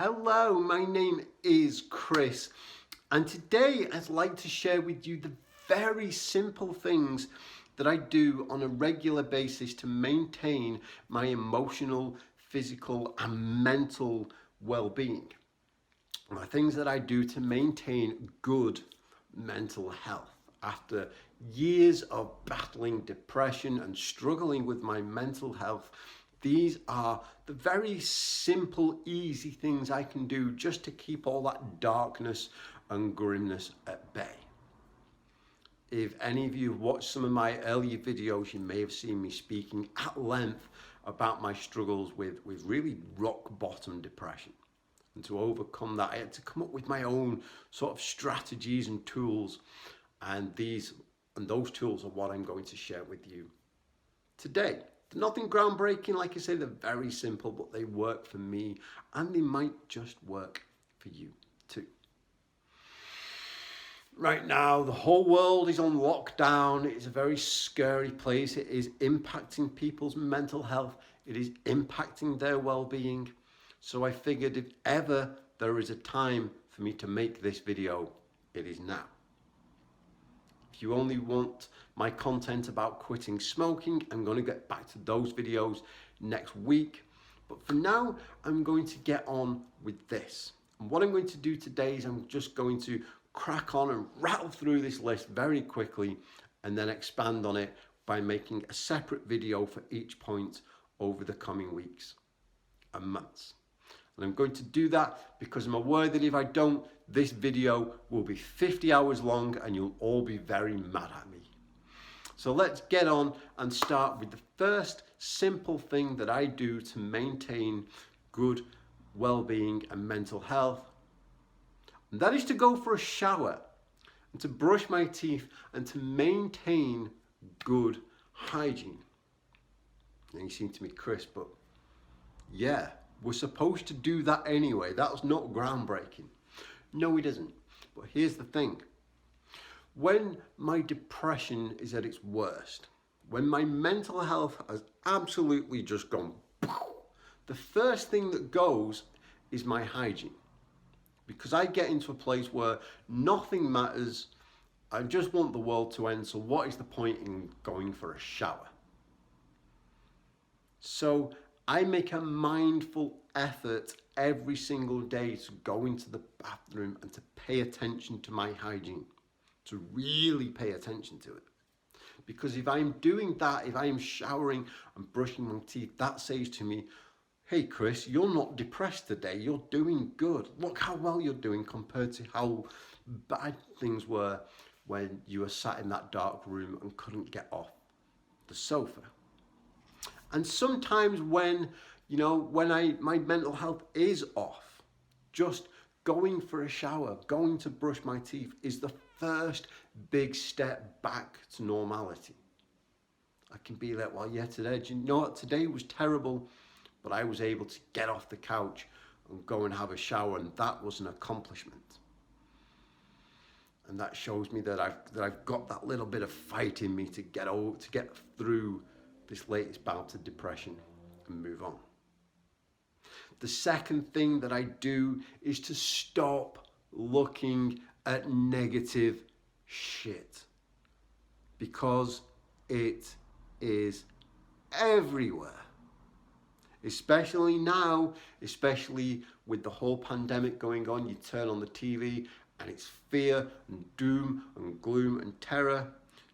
Hello, my name is Chris, and today I'd like to share with you the very simple things that I do on a regular basis to maintain my emotional, physical, and mental well-being. The things that I do to maintain good mental health. After years of battling depression and struggling with my mental health, these are the very simple, easy things I can do just to keep all that darkness and grimness at bay. If any of you have watched some of my earlier videos, you may have seen me speaking at length about my struggles with really rock bottom depression. And to overcome that, I had to come up with my own sort of strategies and tools. And those tools are what I'm going to share with you today. They're nothing groundbreaking, like I say, they're very simple, but they work for me, and they might just work for you too. Right now, the whole world is on lockdown. It's a very scary place. It is impacting people's mental health. It is impacting their well-being. So I figured if ever there is a time for me to make this video, it is now. If you only want my content about quitting smoking, I'm going to get back to those videos next week. But for now, I'm going to get on with this. And what I'm going to do today is I'm just going to crack on and rattle through this list very quickly and then expand on it by making a separate video for each point over the coming weeks and months. And I'm going to do that because I'm aware that if I don't, this video will be 50 hours long and you'll all be very mad at me. So let's get on and start with the first simple thing that I do to maintain good well-being and mental health. And that is to go for a shower and to brush my teeth and to maintain good hygiene. And you seem to be Chris, but yeah, we're supposed to do that anyway. That's not groundbreaking. No, it isn't. But here's the thing. When my depression is at its worst, when my mental health has absolutely just gone, the first thing that goes is my hygiene. Because I get into a place where nothing matters. I just want the world to end. So what is the point in going for a shower? So I make a mindful effort every single day to go into the bathroom and to pay attention to my hygiene, to really pay attention to it. Because if I'm doing that, if I am showering and brushing my teeth, that says to me, hey Chris, you're not depressed today, you're doing good. Look how well you're doing compared to how bad things were when you were sat in that dark room and couldn't get off the sofa. And sometimes when my mental health is off, just going for a shower, going to brush my teeth is the first big step back to normality. I can be like, well, yeah, today, do you know what? Today was terrible, but I was able to get off the couch and go and have a shower, and that was an accomplishment. And that shows me that I've got that little bit of fight in me to get through this latest bout of depression and move on. The second thing that I do is to stop looking at negative shit, because it is everywhere. Especially now, especially with the whole pandemic going on, you turn on the TV and it's fear and doom and gloom and terror.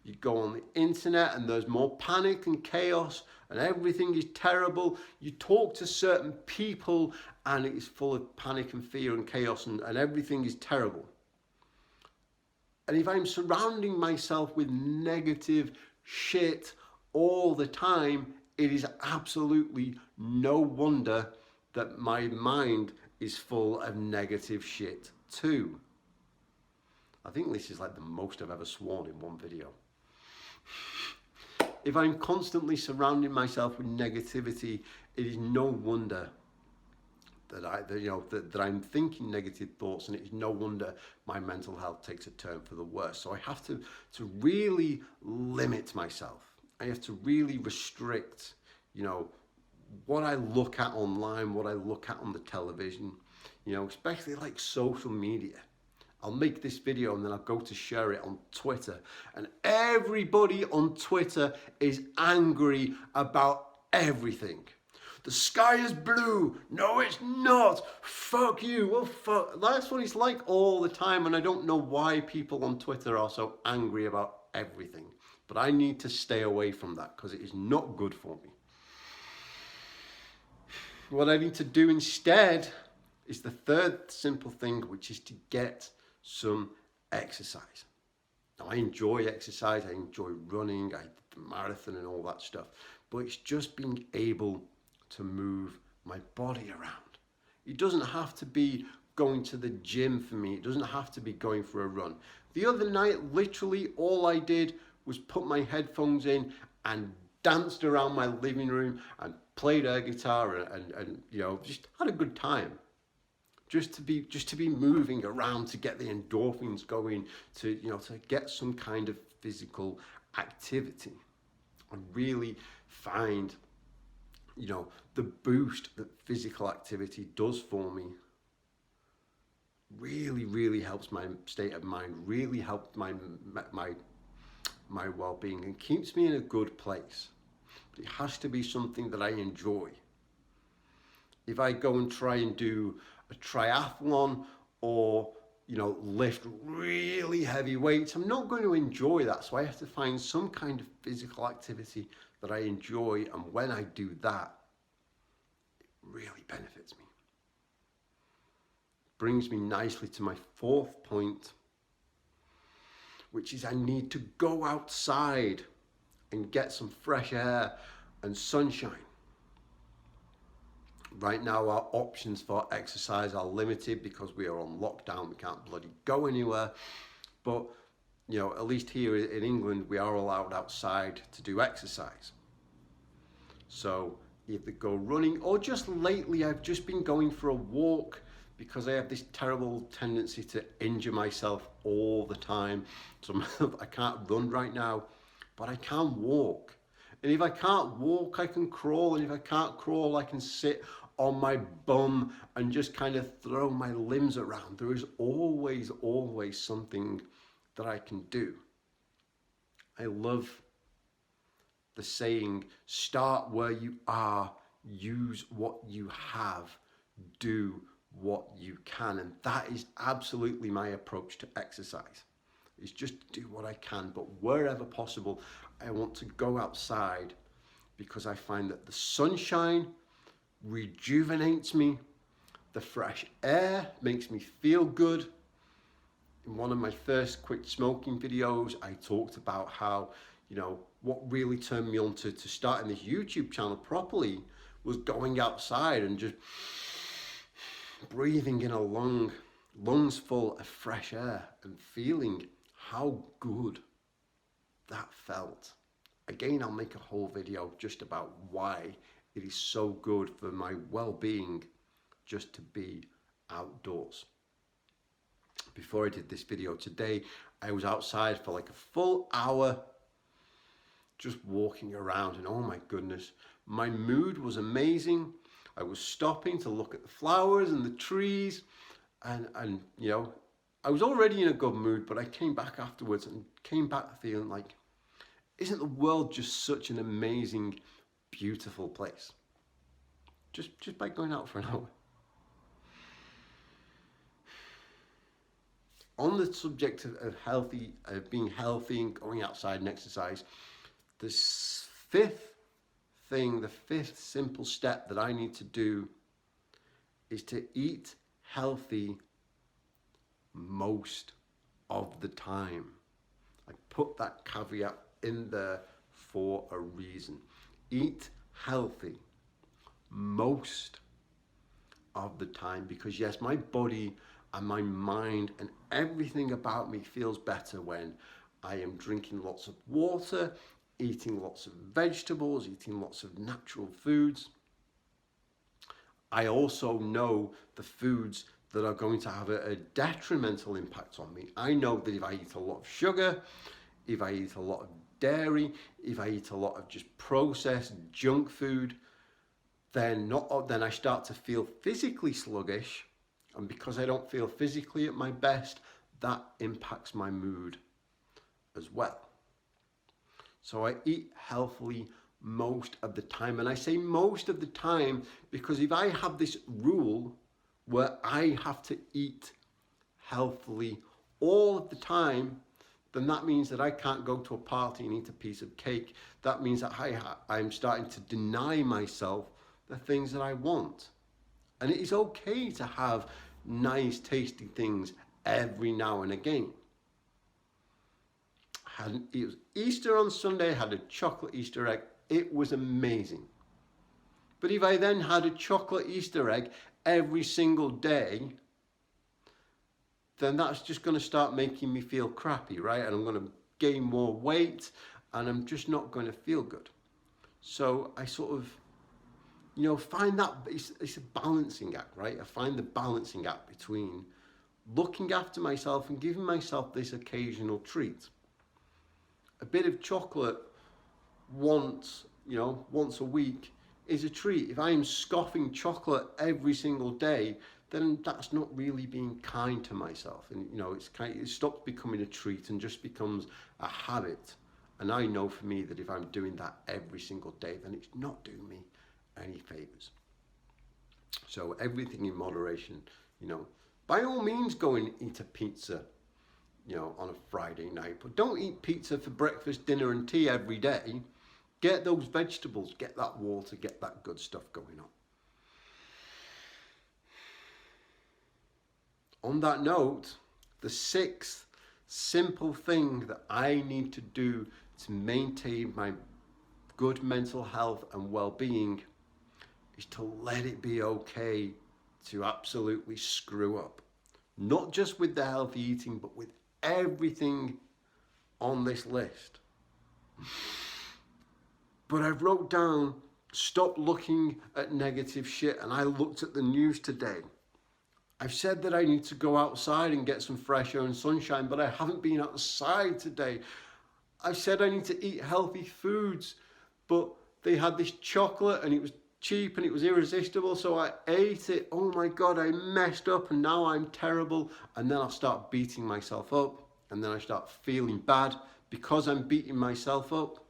You go on the internet and there's more panic and chaos and everything is terrible. You talk to certain people and it is full of panic and fear and chaos and everything is terrible. And if I'm surrounding myself with negative shit all the time, it is absolutely no wonder that my mind is full of negative shit too. I think this is like the most I've ever sworn in one video. If I'm constantly surrounding myself with negativity, it is no wonder that I'm thinking negative thoughts, and it's no wonder my mental health takes a turn for the worse. So I have to really limit myself. I have to really restrict, what I look at online, what I look at on the television, especially like social media. I'll make this video and then I'll go to share it on Twitter, and everybody on Twitter is angry about everything. The sky is blue. No, it's not. Fuck you. Well, fuck. That's what it's like all the time, and I don't know why people on Twitter are so angry about everything. But I need to stay away from that because it is not good for me. What I need to do instead is the third simple thing, which is to get some exercise. Now, I enjoy exercise. I enjoy running. I did the marathon and all that stuff. But it's just being able to move my body around. It doesn't have to be going to the gym for me. It doesn't have to be going for a run. The other night, literally all I did was put my headphones in and danced around my living room and played air guitar and just had a good time. Just to be moving around, to get the endorphins going, to get some kind of physical activity. I really find the boost that physical activity does for me really helps my state of mind, really helps my well-being, and keeps me in a good place. But it has to be something that I enjoy. If I go and try and do a triathlon or lift really heavy weights, I'm not going to enjoy that. So I have to find some kind of physical activity that I enjoy, and when I do that, it really benefits me. Brings me nicely to my fourth point, which is I need to go outside and get some fresh air and sunshine. Right now, our options for exercise are limited because we are on lockdown. We can't bloody go anywhere. But, at least here in England, we are allowed outside to do exercise. So either go running, or just lately, I've just been going for a walk because I have this terrible tendency to injure myself all the time. So I can't run right now, but I can walk. And if I can't walk, I can crawl. And if I can't crawl, I can sit on my bum and just kind of throw my limbs around. There is always something that I can do. I love the saying, start where you are, use what you have, do what you can. And that is absolutely my approach to exercise. It's just do what I can, but wherever possible, I want to go outside because I find that the sunshine rejuvenates me. The fresh air makes me feel good. In one of my first quit smoking videos, I talked about how, what really turned me on to starting this YouTube channel properly was going outside and just breathing in a lungs full of fresh air and feeling how good that felt. Again, I'll make a whole video just about why it is so good for my well-being just to be outdoors. Before I did this video today, I was outside for like a full hour just walking around, and oh my goodness, my mood was amazing. I was stopping to look at the flowers and the trees, and I was already in a good mood, but I came back afterwards and came back feeling like, isn't the world just such an amazing, beautiful place? Just by going out for an hour. On the subject of being healthy and going outside and exercise, the fifth simple step that I need to do is to eat healthy most of the time. I put that caveat in there for a reason. Eat healthy most of the time, because yes, my body and my mind and everything about me feels better when I am drinking lots of water, eating lots of vegetables, eating lots of natural foods. I also know the foods that are going to have a detrimental impact on me. I know that if I eat a lot of sugar, if I eat a lot of dairy, if I eat a lot of just processed junk food, then I start to feel physically sluggish. And because I don't feel physically at my best, that impacts my mood as well. So I eat healthily most of the time. And I say most of the time because if I have this rule where I have to eat healthily all of the time, then that means that I can't go to a party and eat a piece of cake. That means that I'm starting to deny myself the things that I want. And it is okay to have nice, tasty things every now and again. It was Easter on Sunday, I had a chocolate Easter egg. It was amazing. But if I then had a chocolate Easter egg every single day, then that's just going to start making me feel crappy, right? And I'm going to gain more weight and I'm just not going to feel good. So I sort of, find that it's a balancing act, right? I find the balancing act between looking after myself and giving myself this occasional treat. A bit of chocolate once a week is a treat. If I am scoffing chocolate every single day, then that's not really being kind to myself. And it stops becoming a treat and just becomes a habit. And I know for me that if I'm doing that every single day, then it's not doing me any favors. So everything in moderation, by all means go and eat a pizza, on a Friday night, but don't eat pizza for breakfast, dinner and tea every day. Get those vegetables, get that water, get that good stuff going on. On that note, the sixth simple thing that I need to do to maintain my good mental health and well-being is to let it be okay to absolutely screw up. Not just with the healthy eating, but with everything on this list. But I wrote down, stop looking at negative shit, and I looked at the news today. I've said that I need to go outside and get some fresh air and sunshine, but I haven't been outside today. I've said I need to eat healthy foods, but they had this chocolate and it was cheap and it was irresistible, so I ate it. Oh my God, I messed up and now I'm terrible. And then I'll start beating myself up, and then I start feeling bad because I'm beating myself up.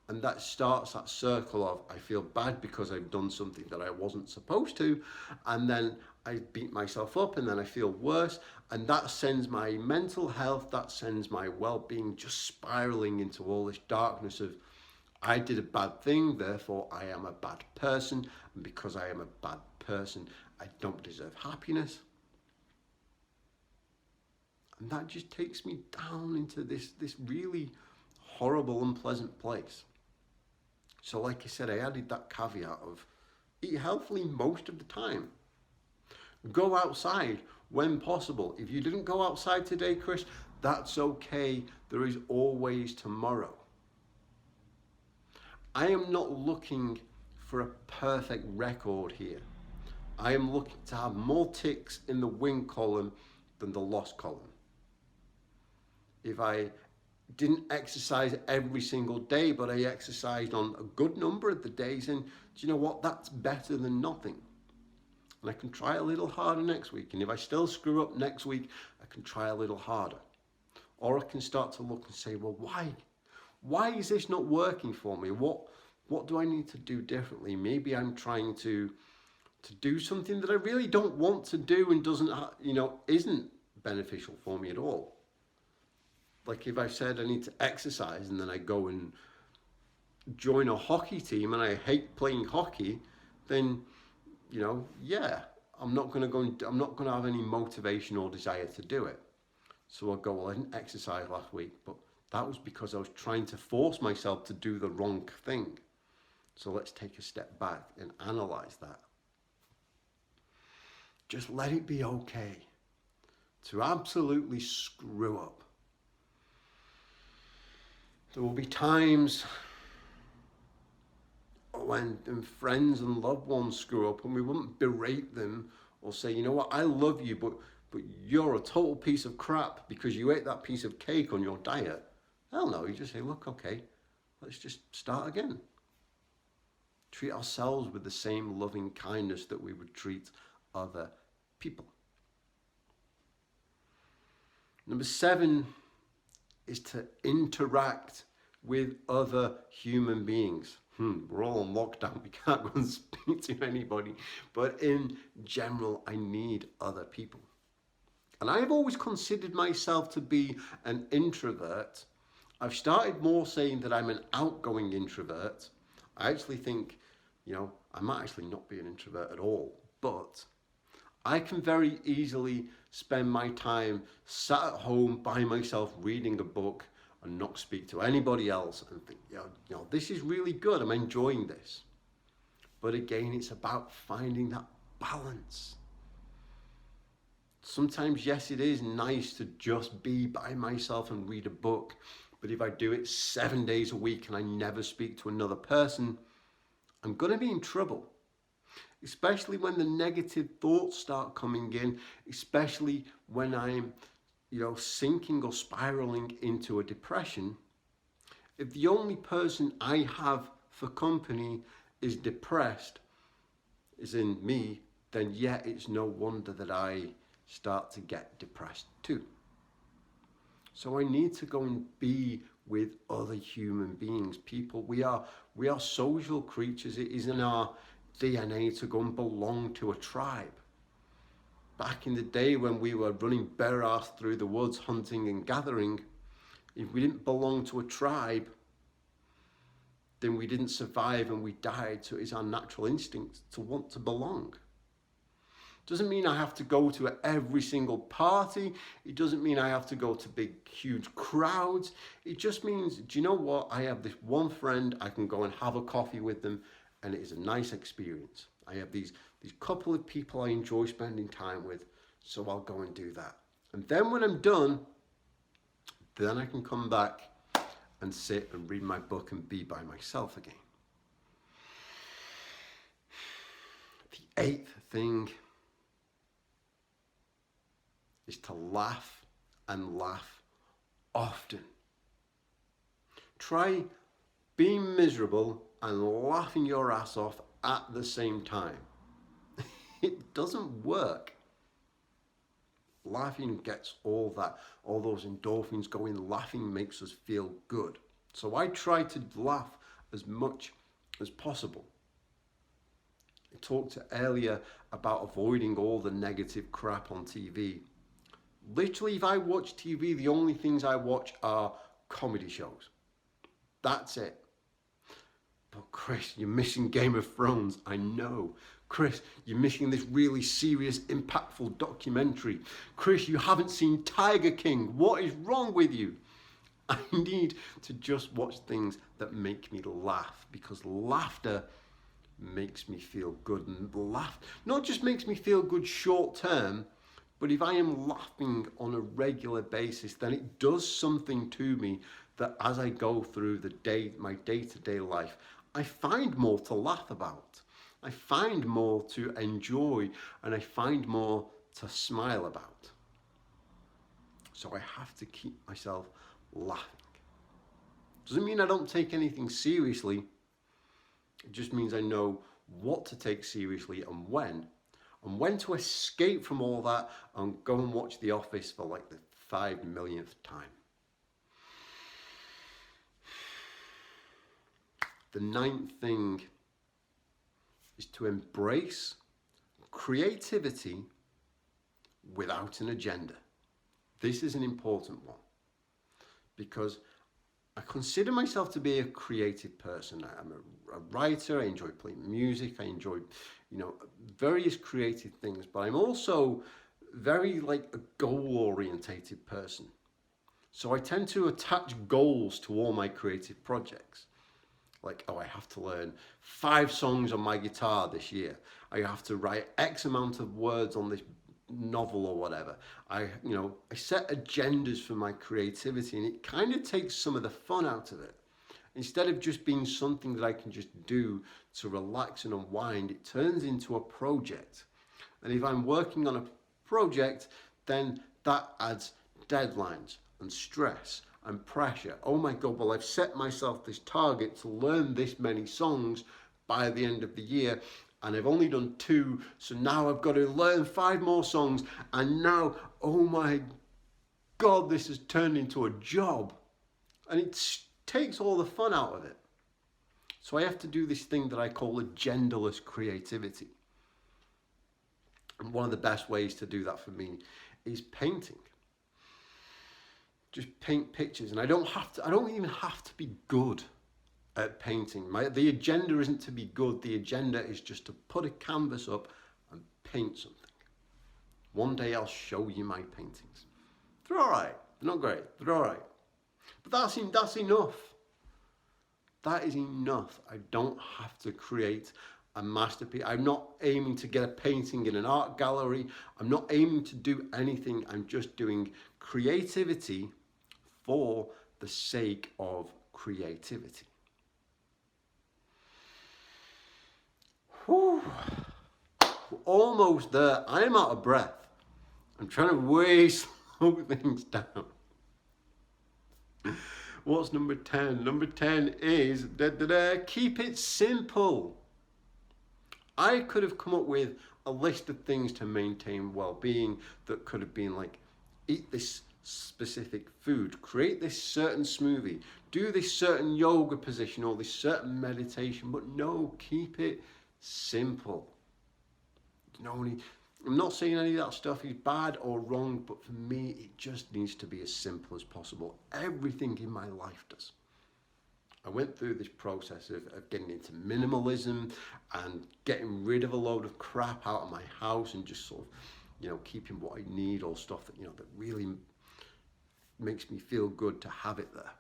And that starts that circle of I feel bad because I've done something that I wasn't supposed to, and then I beat myself up, and then I feel worse, and that sends my mental health, that sends my well-being just spiraling into all this darkness of I did a bad thing, therefore I am a bad person, and because I am a bad person, I don't deserve happiness. And that just takes me down into this really horrible, unpleasant place. So like I said, I added that caveat of eat healthily most of the time. Go outside when possible. If you didn't go outside today, Chris, that's okay. There is always tomorrow. I am not looking for a perfect record here. I am looking to have more ticks in the win column than the loss column. If I didn't exercise every single day, but I exercised on a good number of the days, and do you know what? That's better than nothing. And I can try a little harder next week. And if I still screw up next week, I can try a little harder. Or I can start to look and say, well, why? Why is this not working for me? What do I need to do differently? Maybe I'm trying to do something that I really don't want to do and isn't beneficial for me at all. Like if I said I need to exercise and then I go and join a hockey team and I hate playing hockey, then, I'm not going to have any motivation or desire to do it. So I'll go, well, I didn't exercise last week, but that was because I was trying to force myself to do the wrong thing. So let's take a step back and analyze that. Just let it be okay to absolutely screw up. There will be times when friends and loved ones screw up and we wouldn't berate them or say, you know what, I love you, but you're a total piece of crap because you ate that piece of cake on your diet. Hell no, you just say, look, okay, let's just start again. Treat ourselves with the same loving kindness that we would treat other people. Number 7 is to interact with other human beings. We're all on lockdown. We can't go and speak to anybody. But in general, I need other people. And I've always considered myself to be an introvert. I've started more saying that I'm an outgoing introvert. I actually think, I might actually not be an introvert at all. But I can very easily spend my time sat at home by myself reading a book and not speak to anybody else and think, this is really good. I'm enjoying this. But again, it's about finding that balance. Sometimes, yes, it is nice to just be by myself and read a book. But if I do it 7 days a week and I never speak to another person, I'm going to be in trouble. Especially when the negative thoughts start coming in, especially when I'm, sinking or spiraling into a depression. If the only person I have for company is depressed, is in me, then it's no wonder that I start to get depressed too. So I need to go and be with other human beings, people. We are social creatures. It is in our DNA to go and belong to a tribe. Back in the day when we were running bare ass through the woods hunting and gathering, if we didn't belong to a tribe, then we didn't survive and we died. So it's our natural instinct to want to belong. Doesn't mean I have to go to every single party. It doesn't mean I have to go to big, huge crowds. It just means, do you know what? I have this one friend, I can go and have a coffee with them, and it is a nice experience. I have these couple of people I enjoy spending time with, so I'll go and do that. And then when I'm done, then I can come back and sit and read my book and be by myself again. The 8th thing is to laugh and laugh often. Try being miserable and laughing your ass off at the same time. It doesn't work. Laughing gets all those endorphins going. Laughing makes us feel good. So I try to laugh as much as possible. I talked earlier about avoiding all the negative crap on TV. Literally, if I watch TV, the only things I watch are comedy shows. That's it. But Chris, you're missing Game of Thrones. I know. Chris, you're missing this really serious, impactful documentary. Chris, you haven't seen Tiger King. What is wrong with you? I need to just watch things that make me laugh, because laughter makes me feel good. And laugh not just makes me feel good short term, but if I am laughing on a regular basis, then it does something to me that as I go through my day-to-day life, I find more to laugh about. I find more to enjoy, and I find more to smile about. So I have to keep myself laughing. Doesn't mean I don't take anything seriously. It just means I know what to take seriously and when to escape from all that and go and watch The Office for like the 5 millionth time. The 9th thing is to embrace creativity without an agenda. This is an important one because I consider myself to be a creative person. I'm a writer. I enjoy playing music. I enjoy, various creative things, but I'm also very like a goal-orientated person. So I tend to attach goals to all my creative projects. Like, I have to learn 5 songs on my guitar this year. I have to write X amount of words on this novel or whatever. I set agendas for my creativity, and it kind of takes some of the fun out of it. Instead of just being something that I can just do to relax and unwind, it turns into a project. And if I'm working on a project, then that adds deadlines and stress and pressure. Oh my God, well, I've set myself this target to learn this many songs by the end of the year, and I've only done 2, so now I've got to learn 5 more songs, and now, oh my God, this has turned into a job, and it takes all the fun out of it. So I have to do this thing that I call agendaless creativity. And one of the best ways to do that for me is painting. Just paint pictures, and I don't even have to be good at painting. The agenda isn't to be good. The agenda is just to put a canvas up and paint something. One day I'll show you my paintings. They're all right. They're not great. They're all right. But that's enough. That is enough. I don't have to create a masterpiece. I'm not aiming to get a painting in an art gallery. I'm not aiming to do anything. I'm just doing creativity for the sake of creativity. Whew. We're almost there. I'm out of breath. I'm trying to way slow things down. What's number 10? Number 10 is keep it simple. I could have come up with a list of things to maintain well-being that could have been like, eat this specific food, create this certain smoothie, do this certain yoga position or this certain meditation, but no, keep it simple. I'm not saying any of that stuff is bad or wrong, but for me, it just needs to be as simple as possible. Everything in my life does. I went through this process of getting into minimalism and getting rid of a load of crap out of my house and just sort of, keeping what I need or stuff that, that really makes me feel good to have it there.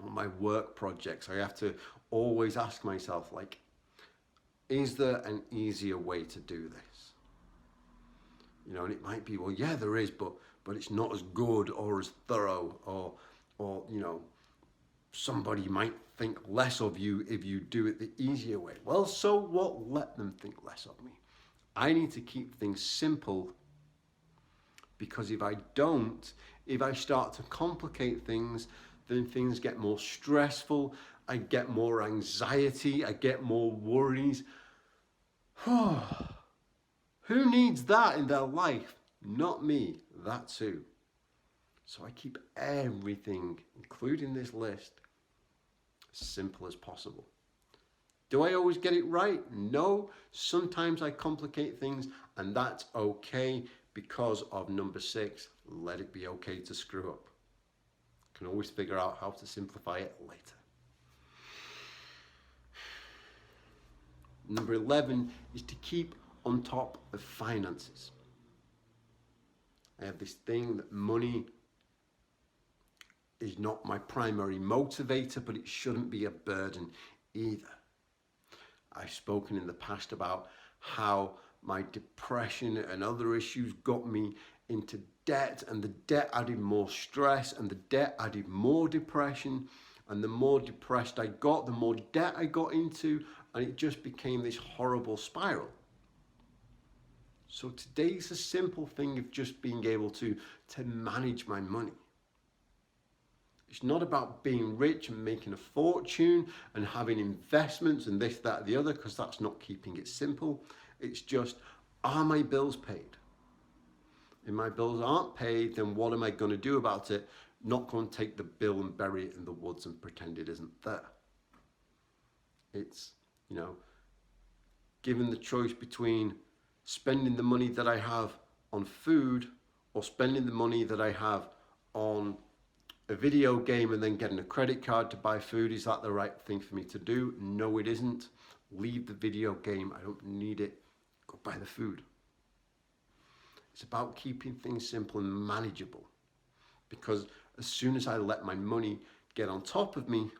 On my work projects, I have to always ask myself, is there an easier way to do this? And it might be, well, yeah, there is, but it's not as good or as thorough, or somebody might think less of you if you do it the easier way. Well, so what? Let them think less of me. I need to keep things simple, because if I start to complicate things, then things get more stressful, I get more anxiety, I get more worries. Who needs that in their life? Not me, that too. So I keep everything, including this list, as simple as possible. Do I always get it right? No. Sometimes I complicate things, and that's okay because of number 6. Let it be okay to screw up. Can always figure out how to simplify it later. Number 11 is to keep on top of finances. I have this thing that money is not my primary motivator, but it shouldn't be a burden either. I've spoken in the past about how my depression and other issues got me into debt, and the debt added more stress, and the debt added more depression, and the more depressed I got, the more debt I got into, and it just became this horrible spiral. So today's a simple thing of just being able to manage my money. It's not about being rich and making a fortune and having investments and this, that, the other, because that's not keeping it simple. It's just, are my bills paid? If my bills aren't paid, then what am I going to do about it? Not going to take the bill and bury it in the woods and pretend it isn't there. It's, given the choice between spending the money that I have on food or spending the money that I have on a video game and then getting a credit card to buy food, is that the right thing for me to do? No, it isn't. Leave the video game. I don't need it. Go buy the food. It's about keeping things simple and manageable, because as soon as I let my money get on top of me,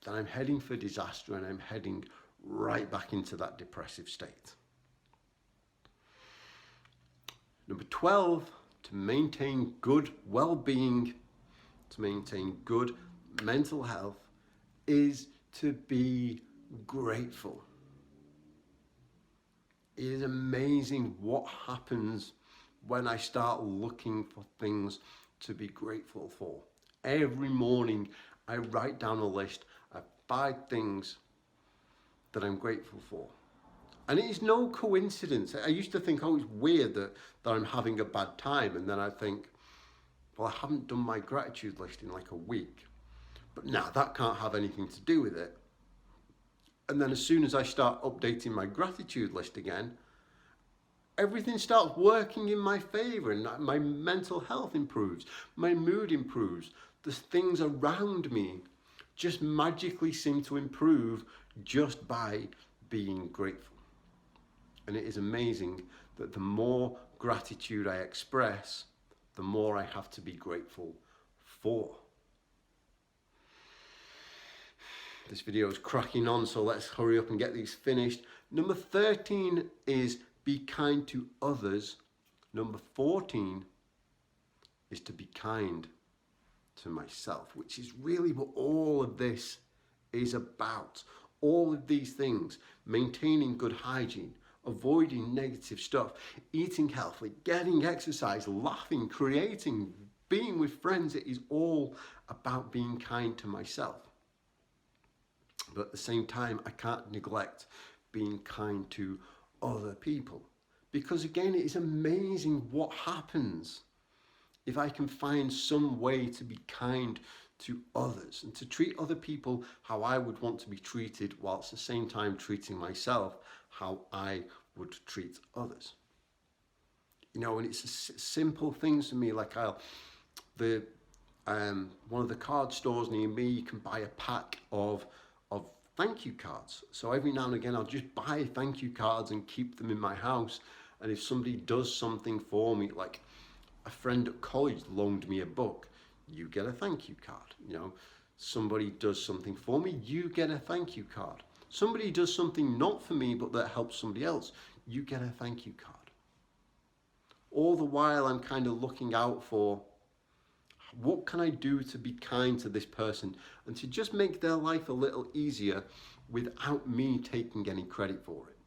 then I'm heading for disaster, and I'm heading right back into that depressive state. Number 12, to maintain good well-being, to maintain good mental health, is to be grateful. It is amazing what happens when I start looking for things to be grateful for. Every morning I write down a list of 5 things that I'm grateful for. And it is no coincidence. I used to think, oh, it's weird that I'm having a bad time. And then I think, well, I haven't done my gratitude list in like a week. But now that can't have anything to do with it. And then as soon as I start updating my gratitude list again, everything starts working in my favor, and my mental health improves, my mood improves. The things around me just magically seem to improve just by being grateful. And it is amazing that the more gratitude I express, the more I have to be grateful for. This video is cracking on, so let's hurry up and get these finished. Number 13 is be kind to others. Number 14 is to be kind to myself, which is really what all of this is about. All of these things: maintaining good hygiene, avoiding negative stuff, eating healthily, getting exercise, laughing, creating, being with friends. It is all about being kind to myself. But at the same time, I can't neglect being kind to other people. Because again, it is amazing what happens if I can find some way to be kind to others and to treat other people how I would want to be treated, whilst at the same time treating myself how I would treat others. You know, and it's simple things to me, like one of the card stores near me, you can buy a pack of thank you cards. So every now and again, I'll just buy thank you cards and keep them in my house. And if somebody does something for me, like a friend at college loaned me a book, you get a thank you card. You know, somebody does something for me, you get a thank you card. Somebody does something not for me, but that helps somebody else, you get a thank you card. All the while I'm kind of looking out for, what can I do to be kind to this person and to just make their life a little easier without me taking any credit for it?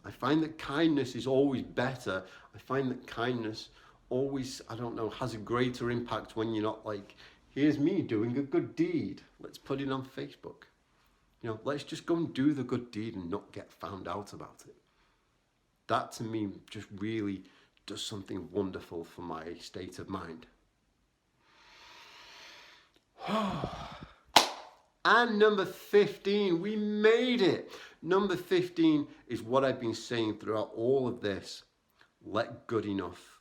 I find that kindness is always better. I find that kindness always, has a greater impact when you're not like, here's me doing a good deed, let's put it on Facebook. You know, let's just go and do the good deed and not get found out about it. That to me just really does something wonderful for my state of mind. And number 15, we made it. Number 15 is what I've been saying throughout all of this. Let good enough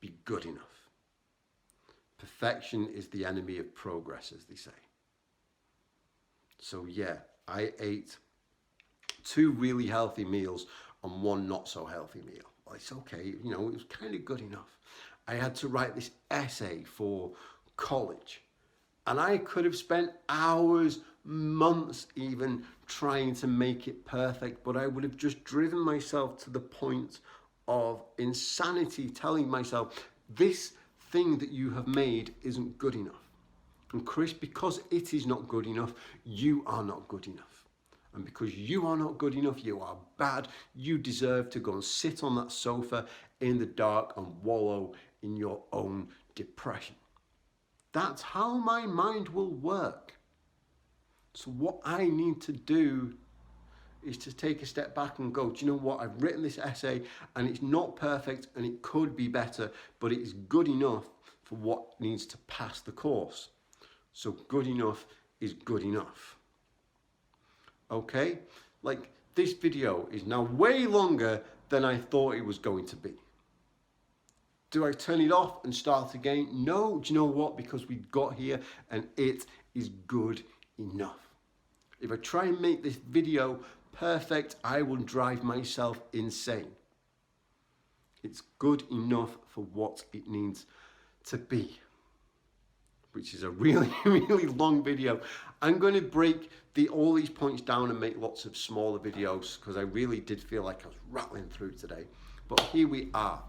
be good enough. Perfection is the enemy of progress, as they say. So yeah, I ate 2 really healthy meals and 1 not so healthy meal. Well, it's okay, you know, it was kind of good enough. I had to write this essay for college. And I could have spent hours, months even, trying to make it perfect, but I would have just driven myself to the point of insanity, telling myself, this thing that you have made isn't good enough. And Chris, because it is not good enough, you are not good enough. And because you are not good enough, you are bad. You deserve to go and sit on that sofa in the dark and wallow in your own depression. That's how my mind will work. So what I need to do is to take a step back and go, do you know what? I've written this essay and it's not perfect and it could be better, but it is good enough for what needs to pass the course. So good enough is good enough. Okay? Like, this video is now way longer than I thought it was going to be. Do I turn it off and start again? No. Do you know what? Because we got here and it is good enough. If I try and make this video perfect, I will drive myself insane. It's good enough for what it needs to be, which is a really, really long video. I'm going to break all these points down and make lots of smaller videos because I really did feel like I was rattling through today. But here we are.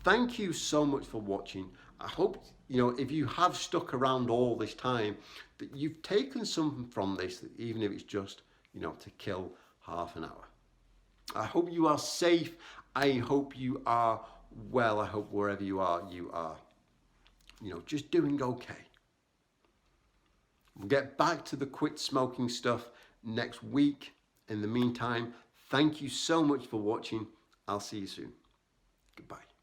Thank you so much for watching. I hope, if you have stuck around all this time, that you've taken something from this, even if it's just, to kill half an hour. I hope you are safe. I hope you are well. I hope wherever you are, just doing okay. We'll get back to the quit smoking stuff next week. In the meantime, thank you so much for watching. I'll see you soon. Goodbye.